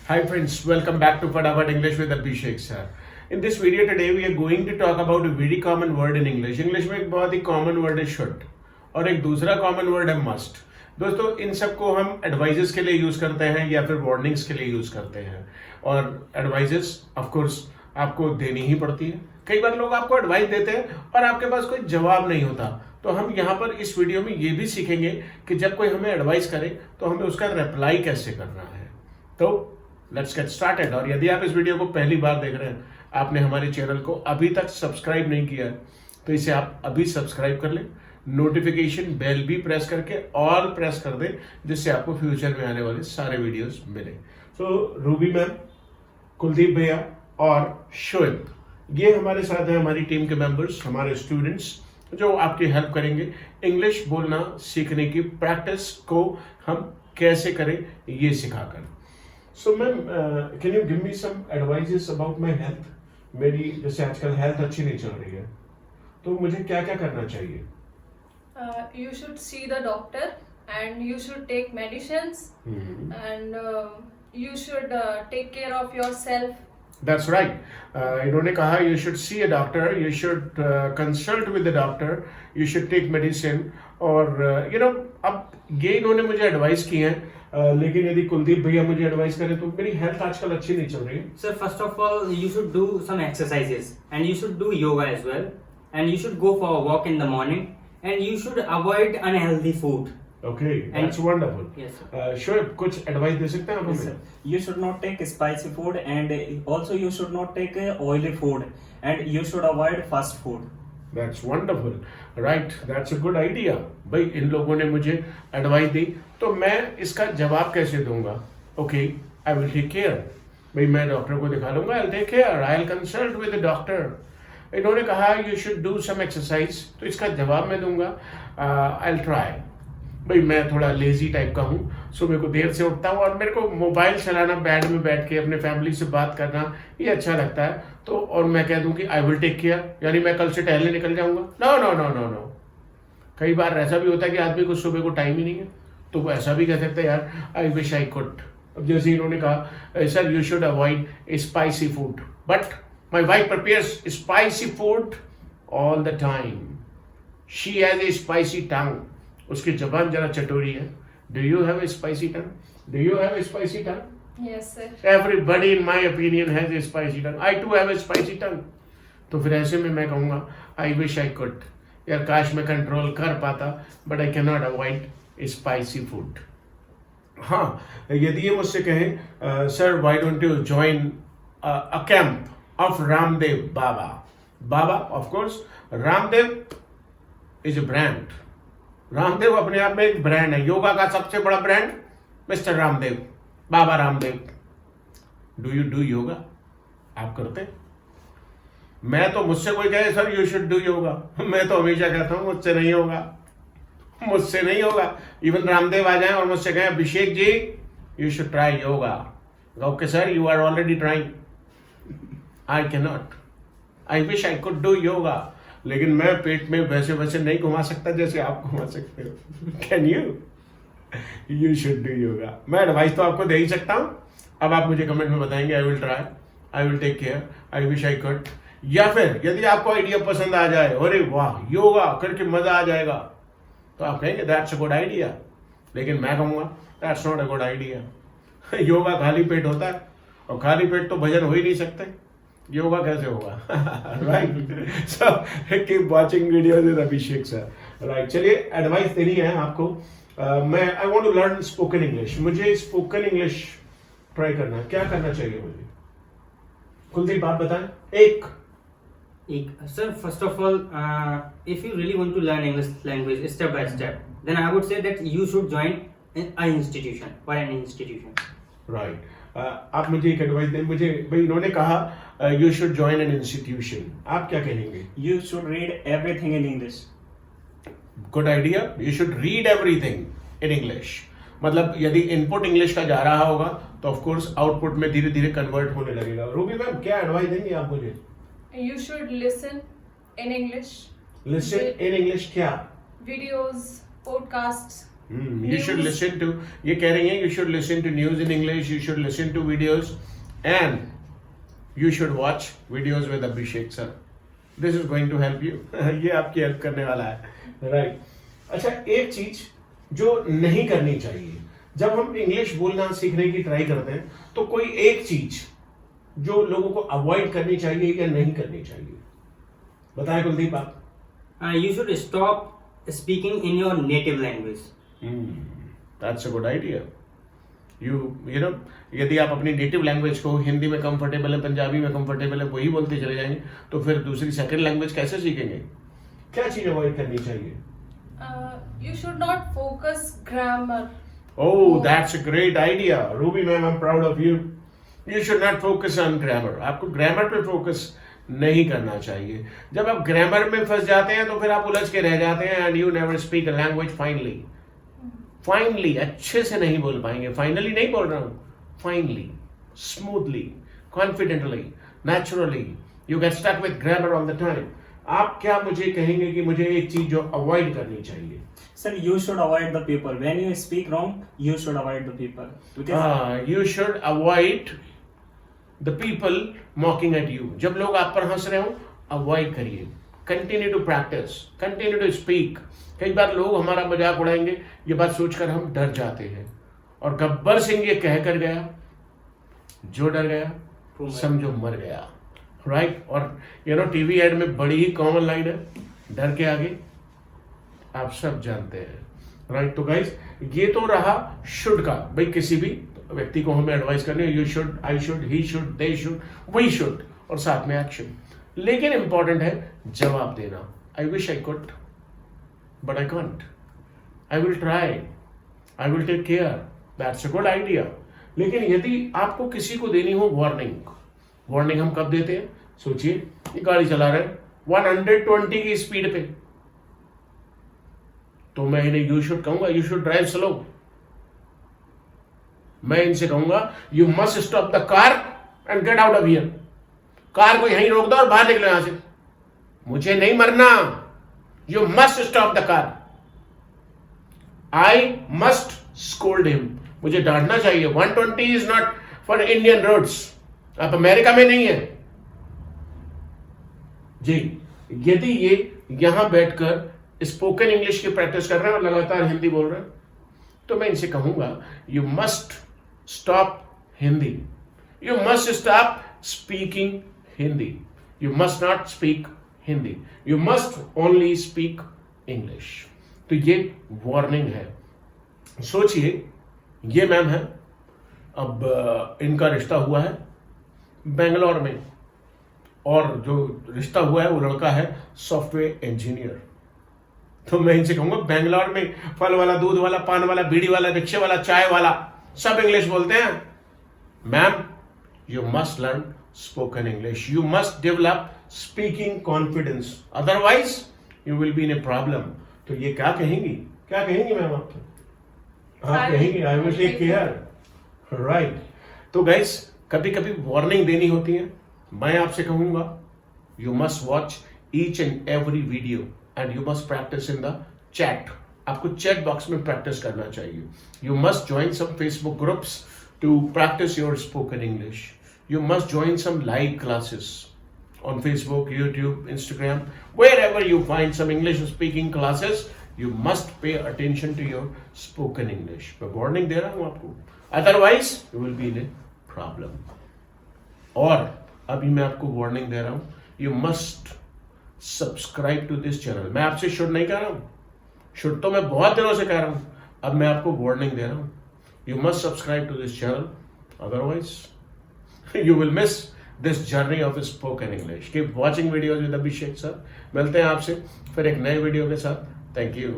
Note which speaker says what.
Speaker 1: Hi friends, welcome back to Fadafat English with Abhishek sir. In this video today we are going to talk about a very common word in English. English में एक बहुत ही common word है should और एक दूसरा common word है must. दोस्तों इन सबको हम एडवाइजेस के लिए यूज करते हैं या फिर वार्निंग्स के लिए यूज करते हैं और एडवाइजेस ऑफ कोर्स आपको देनी ही पड़ती है. कई बार लोग आपको एडवाइस देते हैं और आपके पास कोई जवाब नहीं होता. तो हम यहाँ पर इस वीडियो में ये भी सीखेंगे कि जब कोई हमें एडवाइस करे तो हमें उसका रिप्लाई कैसे करना है. तो लेट्स गेट स्टार्टेड. और यदि आप इस वीडियो को पहली बार देख रहे हैं, आपने हमारे चैनल को अभी तक सब्सक्राइब नहीं किया है, तो इसे आप अभी सब्सक्राइब कर लें. नोटिफिकेशन बेल भी प्रेस करके ऑल प्रेस कर दें, जिससे आपको फ्यूचर में आने वाले सारे वीडियोस मिले. तो रूबी मैम, कुलदीप भैया और शोएब, ये हमारे साथ हैं, हमारी टीम के मेंबर्स, हमारे स्टूडेंट्स जो आपकी हेल्प करेंगे इंग्लिश बोलना सीखने की प्रैक्टिस को हम कैसे करें ये सिखाकर. So ma'am, can you give me some advices about my health. मेरी जैसे आजकल हेल्थ अच्छी नहीं चल रही है, तो मुझे क्या क्या करना चाहिए?
Speaker 2: You should see the doctor and you should take medicines and you should take care of yourself.
Speaker 1: That's right. इन्होंने कहा you should see a doctor, you should consult with the doctor, you should take medicine. और you know, अब ये इन्होंने मुझे advice की है, लेकिन यदि कुलदीप भैया मुझे एडवाइस करें तो मेरी हेल्थ आजकल अच्छी नहीं चल रही है.
Speaker 3: Sir, first of all, you should do some exercises and you should do yoga as well, and you should go for a walk in the morning, and you should avoid unhealthy food.
Speaker 1: Okay, that's wonderful.
Speaker 3: Yes, sir.
Speaker 1: Shoaib, कुछ advice दे सकते हैं आप
Speaker 4: Yes,
Speaker 1: हमें?
Speaker 4: sir. You should not take spicy food and also you should not take oily food and you should avoid fast food.
Speaker 1: That's wonderful. Right, that's a good idea. भाई इन लोगों ने मुझे advice दी, तो मैं इसका जवाब कैसे दूंगा? Okay, I will take care. भाई मैं डॉक्टर को दिखा लूंगा. I'll take care. I'll consult with the doctor. इन्होंने कहा you should do some exercise, तो इसका जवाब मैं दूंगा I'll try. भाई मैं थोड़ा लेजी टाइप का हूँ, सुबह को देर से उठता हूँ और मेरे को मोबाइल चलाना, बेड में बैठ के अपने फैमिली से बात करना ये अच्छा लगता है. तो और मैं कह दूं कि आई विल टेक केयर, यानी मैं कल से टहलने निकल जाऊंगा. No no no no no. कई बार ऐसा भी होता है कि आदमी को सुबह को टाइम ही नहीं है, तो वो ऐसा भी कह सकता है यार आई विश आई कुड. अब जैसे इन्होंने कहा sir you should avoid spicy food, but my wife prepares spicy food all the time. She has a spicy tongue. उसकी जबान जरा चटोरी है. Do you have a spicy tongue? Do you have a spicy tongue?
Speaker 2: Yes, sir.
Speaker 1: Everybody in my opinion has a spicy tongue. I too have a spicy tongue. तो फिर ऐसे में मैं कहूँगा I wish I could. यार काश मैं control कर पाता, but I cannot avoid spicy food. हाँ, यदि ये मुझसे कहें sir why don't you join a camp of Ramdev Baba. Baba, of course, Ramdev is a brand. Ramdev अपने आप में एक ब्रांड है. योगा का सबसे बड़ा brand mister Ramdev, Baba Ramdev. Do you do yoga? आप करते? मैं तो, मुझसे कोई कहे sir you should do yoga, मैं तो हमेशा कहता हूं मुझसे नहीं होगा, मुझसे नहीं होगा. इवन रामदेव आ जाए और मुझसे कहे Abhishek ji you should try yoga, okay sir you are already trying. I can not. I wish I could do yoga, लेकिन मैं पेट में वैसे वैसे नहीं घुमा सकता जैसे आप घुमा सकते हो. Can you? You should do yoga. मैं एडवाइस तो आपको दे ही सकता हूं. अब आप मुझे कमेंट में बताएंगे I will try, I will take care, I wish I could. या फिर यदि आपको आइडिया पसंद आ जाए, अरे वाह योगा करके मजा आ जाएगा, तो आप कहेंगे दैट्स अ गुड आइडिया. लेकिन मैं कहूँगा that's not a good idea. Yoga खाली पेट होता है और खाली पेट तो भजन हो ही नहीं सकते. योगा कैसे होगा? Right. So keep watching videos with Abhishek sir. Right, चलिए एडवाइस देनी है आपको. मैं I want to learn spoken English. मुझे स्पोकन इंग्लिश ट्राई करना है. क्या करना चाहिए मुझे? कुलदीप आप बताएं. एक
Speaker 3: Sir, first of all, if you really want to learn English language step by step, then I would say that you should join an institution or an institution.
Speaker 1: Right. आप मुझे एक एडवाइस दें. मुझे भाई इन्होंने कहा you should join an institution. आप क्या कहेंगे?
Speaker 4: You should read everything in English.
Speaker 1: Good idea. You should read everything in English. मतलब यदि इनपुट इंग्लिश का जा रहा होगा तो ऑफ कोर्स आउटपुट में धीरे धीरे कन्वर्ट होने लगेगा. रूबी मैम क्या एडवाइस देंगी आप मुझे?
Speaker 2: You should listen in English.
Speaker 1: Listen in English क्या?
Speaker 2: Videos, podcasts,
Speaker 1: You should listen to, ये कह रही हैं, you should listen to news in English, you should listen to videos, and you should watch videos with Abhishek sir. This is going to help you. ये आपकी help करने वाला है, right? अच्छा, एक चीज जो नहीं करनी चाहिए जब हम इंग्लिश बोलना सीखने की ट्राई करते हैं, तो कोई एक चीज जो लोगों को अवॉइड करनी चाहिए या नहीं करनी चाहिए, बताएं कुलदीप आप.
Speaker 3: You should stop speaking in your native language.
Speaker 1: That's a good idea. You know, यदि आप अपनी नेटिव लैंग्वेज को हिंदी में कंफर्टेबल है, पंजाबी में कंफर्टेबल है, वही बोलते चले जाएंगे, तो फिर दूसरी सेकंड लैंग्वेज कैसे सीखेंगे? क्या चीज अवॉइड करनी चाहिए?
Speaker 2: You should not focus grammar.
Speaker 1: Oh, that's a great idea. Ruby ma'am, I'm proud of you. You should not focus on grammar. आपको ग्रामर पे फोकस नहीं करना चाहिए. जब आप ग्रामर में फंस जाते हैं तो फिर आप उलझ के रह जाते हैं and you never speak a language finally. Finally, अच्छे से नहीं बोल पाएंगे. Finally नहीं बोल रहा हूँ. Finally, smoothly, confidently, naturally. You get stuck with grammar all the time. आप क्या मुझे कहेंगे कि मुझे एक चीज जो अवॉइड करनी चाहिए?
Speaker 4: Sir, you should avoid the people. When you speak wrong, you should avoid the people. Because
Speaker 1: You should avoid the people mocking at you. जब लोग आप पर हंस रहे हो, अवॉइड करिए. Continue to practice. Continue to speak. कई बार लोग हमारा मजाक उड़ाएंगे, ये बात सोचकर हम डर जाते हैं. और गब्बर सिंह ये कह कर गया, जो डर गया समझो मर गया, राइट? और टीवी एड में बड़ी ही कॉमन लाइन है, डर के आगे आप सब जानते हैं, राइट? तो गाइस, ये तो रहा शुड का. भाई किसी भी व्यक्ति को हमें एडवाइस करनी है, you should, I should, he should, they should, we should, और साथ में एक्शन. लेकिन इंपॉर्टेंट है जवाब देना. I wish I could but I can't. I will try, I will take care. That's a good idea. लेकिन यदि आपको किसी को देनी हो वार्निंग हम कब देते हैं? सोचिए, ये गाड़ी चला रहे हैं 120 की स्पीड पे, तो मैं इन्हें यू शुड कहूंगा, यू शुड ड्राइव स्लो. मैं इनसे कहूंगा you must stop the car and get out of here. Car को यहीं रोक दो और बाहर निकलो यहां से. मुझे नहीं मरना. You must stop the car. I must scold him. मुझे डांटना चाहिए. 120 is not for Indian roads. आप अमेरिका में नहीं है जी. यदि ये यहां बैठकर स्पोकन इंग्लिश की प्रैक्टिस कर रहे हैं और लगातार हिंदी बोल रहे हैं, तो मैं इनसे कहूंगा you must stop Hindi. You must stop speaking Hindi. You must not speak Hindi. You must only speak English. तो ये वार्निंग है. सोचिए, ये मैम है, अब इनका रिश्ता हुआ है बेंगलोर में, और जो रिश्ता हुआ है वो लड़का है सॉफ्टवेयर इंजीनियर. तो मैं इनसे कहूंगा बेंगलोर में फल वाला, दूध वाला, पान वाला, बीड़ी वाला, रिक्शे वाला, चाय वाला सब इंग्लिश बोलते हैं. Ma'am, you must learn spoken English. You must develop speaking confidence, otherwise you will be in a problem. तो ये क्या कहेंगी मैम आप? आप कहेंगी I will take care, right? तो गाइस, कभी कभी वार्निंग देनी होती है. मैं आपसे कहूंगा you must watch each and every video and you must practice in the chat. आपको चैट बॉक्स में प्रैक्टिस करना चाहिए. You must join some Facebook groups to practice your spoken English. You must join some live classes on Facebook, YouTube, Instagram, wherever you find some English speaking classes, you must pay attention to your spoken English. मैं warning दे रहा हूं आपको, otherwise you will be in a problem. और अभी मैं आपको warning दे रहा हूं, you must subscribe to this channel. मैं आपसे शुड नहीं कह रहा हूं, शुड तो मैं बहुत दिनों से कह रहा हूं. अब मैं आपको वार्निंग दे रहा हूं, you must subscribe to this channel, otherwise you will miss this journey of spoken English. Keep watching videos with Abhishek sir. मिलते हैं आपसे फिर एक नए वीडियो के साथ. Thank you.